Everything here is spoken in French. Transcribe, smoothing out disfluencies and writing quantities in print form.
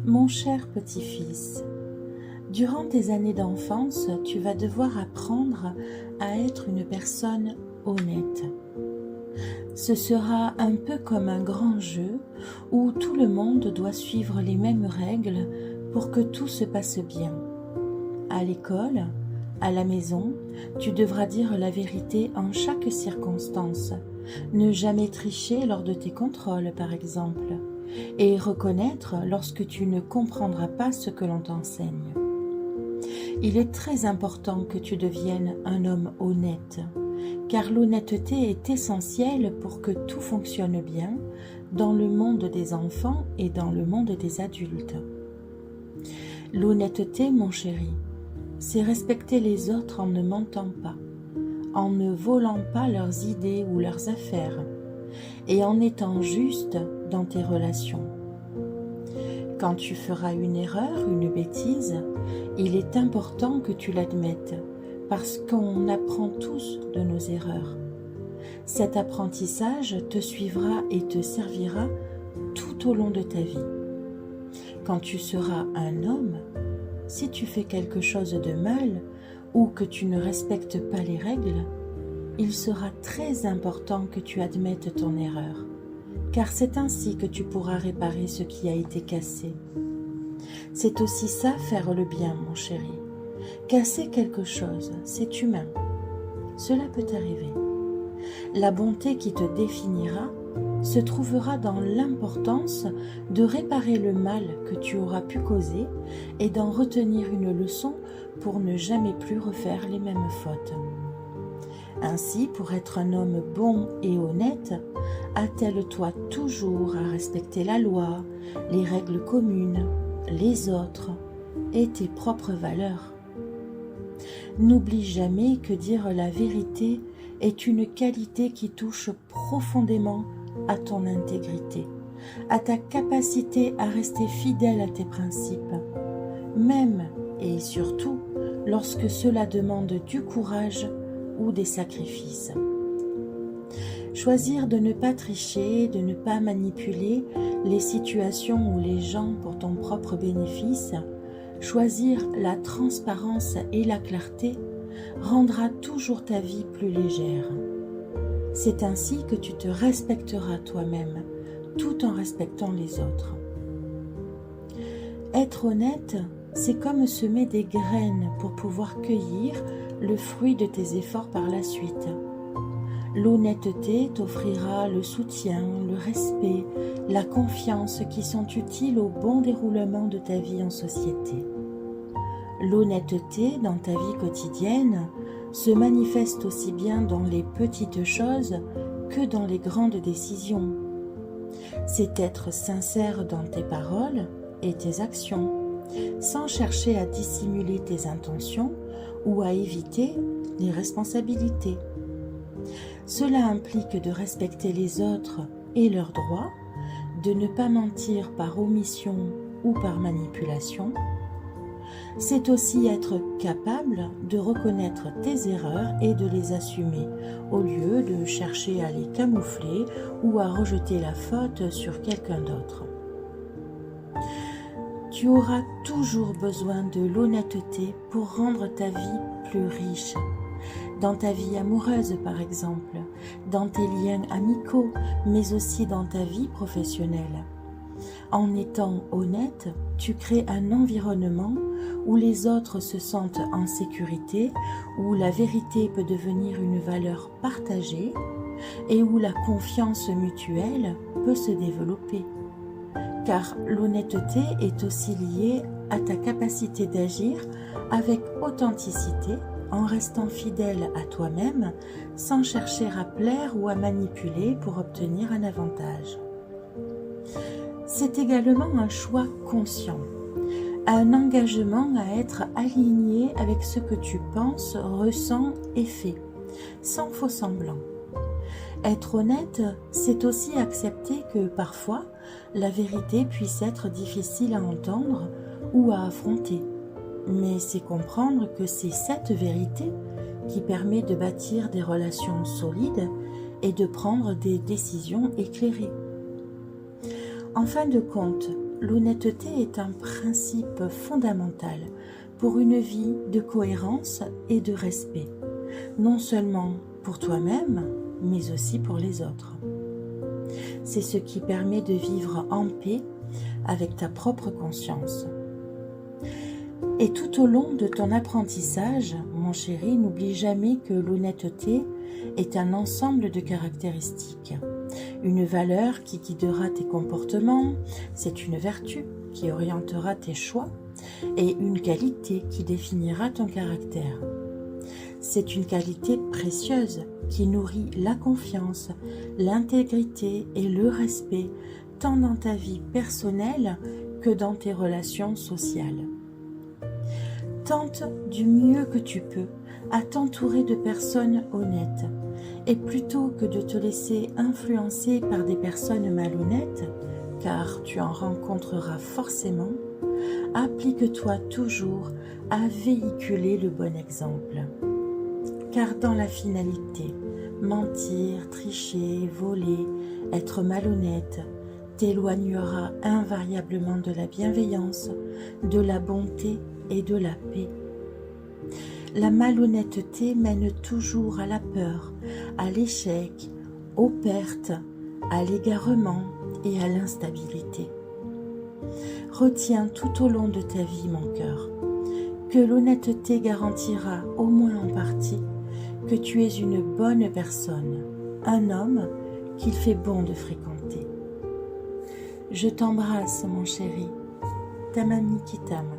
Mon cher petit-fils, durant tes années d'enfance, tu vas devoir apprendre à être une personne honnête. Ce sera un peu comme un grand jeu où tout le monde doit suivre les mêmes règles pour que tout se passe bien. À l'école, à la maison, tu devras dire la vérité en chaque circonstance. Ne jamais tricher lors de tes contrôles, par exemple, et reconnaître lorsque tu ne comprendras pas ce que l'on t'enseigne. Il est très important que tu deviennes un homme honnête, car l'honnêteté est essentielle pour que tout fonctionne bien dans le monde des enfants et dans le monde des adultes. L'honnêteté, mon chéri, c'est respecter les autres en ne mentant pas, en ne volant pas leurs idées ou leurs affaires, et en étant juste dans tes relations. Quand tu feras une erreur, une bêtise, il est important que tu l'admettes, parce qu'on apprend tous de nos erreurs. Cet apprentissage te suivra et te servira tout au long de ta vie. Quand tu seras un homme, si tu fais quelque chose de mal ou que tu ne respectes pas les règles, il sera très important que tu admettes ton erreur, car c'est ainsi que tu pourras réparer ce qui a été cassé. C'est aussi ça, faire le bien, mon chéri. Casser quelque chose, c'est humain. Cela peut arriver. La bonté qui te définira se trouvera dans l'importance de réparer le mal que tu auras pu causer et d'en retenir une leçon pour ne jamais plus refaire les mêmes fautes. Ainsi, pour être un homme bon et honnête, attelle-toi toujours à respecter la loi, les règles communes, les autres et tes propres valeurs. N'oublie jamais que dire la vérité est une qualité qui touche profondément à ton intégrité, à ta capacité à rester fidèle à tes principes, même et surtout lorsque cela demande du courage ou des sacrifices. Choisir de ne pas tricher, de ne pas manipuler les situations ou les gens pour ton propre bénéfice, choisir la transparence et la clarté rendra toujours ta vie plus légère. C'est ainsi que tu te respecteras toi-même, tout en respectant les autres. Être honnête, c'est comme semer des graines pour pouvoir cueillir le fruit de tes efforts par la suite. L'honnêteté t'offrira le soutien, le respect, la confiance qui sont utiles au bon déroulement de ta vie en société. L'honnêteté dans ta vie quotidienne se manifeste aussi bien dans les petites choses que dans les grandes décisions. C'est être sincère dans tes paroles et tes actions, sans chercher à dissimuler tes intentions ou à éviter les responsabilités. Cela implique de respecter les autres et leurs droits, de ne pas mentir par omission ou par manipulation. C'est aussi être capable de reconnaître tes erreurs et de les assumer, au lieu de chercher à les camoufler ou à rejeter la faute sur quelqu'un d'autre. Tu auras toujours besoin de l'honnêteté pour rendre ta vie plus riche. Dans ta vie amoureuse, par exemple, dans tes liens amicaux, mais aussi dans ta vie professionnelle. En étant honnête, tu crées un environnement où les autres se sentent en sécurité, où la vérité peut devenir une valeur partagée et où la confiance mutuelle peut se développer. Car l'honnêteté est aussi liée à ta capacité d'agir avec authenticité en restant fidèle à toi-même sans chercher à plaire ou à manipuler pour obtenir un avantage. C'est également un choix conscient, un engagement à être aligné avec ce que tu penses, ressens et fais, sans faux semblant. Être honnête, c'est aussi accepter que parfois, la vérité puisse être difficile à entendre ou à affronter. Mais c'est comprendre que c'est cette vérité qui permet de bâtir des relations solides et de prendre des décisions éclairées. En fin de compte, l'honnêteté est un principe fondamental pour une vie de cohérence et de respect, non seulement pour toi-même, mais aussi pour les autres. C'est ce qui permet de vivre en paix avec ta propre conscience. Et tout au long de ton apprentissage, mon chéri, n'oublie jamais que l'honnêteté est un ensemble de caractéristiques. Une valeur qui guidera tes comportements, c'est une vertu qui orientera tes choix et une qualité qui définira ton caractère. C'est une qualité précieuse qui nourrit la confiance, l'intégrité et le respect tant dans ta vie personnelle que dans tes relations sociales. Tente du mieux que tu peux à t'entourer de personnes honnêtes et plutôt que de te laisser influencer par des personnes malhonnêtes, car tu en rencontreras forcément, applique-toi toujours à véhiculer le bon exemple. Car dans la finalité, mentir, tricher, voler, être malhonnête t'éloignera invariablement de la bienveillance, de la bonté et de la paix. La malhonnêteté mène toujours à la peur, à l'échec, aux pertes, à l'égarement et à l'instabilité. Retiens tout au long de ta vie, mon cœur, que l'honnêteté garantira au moins en partie que tu es une bonne personne, un homme qu'il fait bon de fréquenter. Je t'embrasse, mon chéri, ta mamie qui t'aime.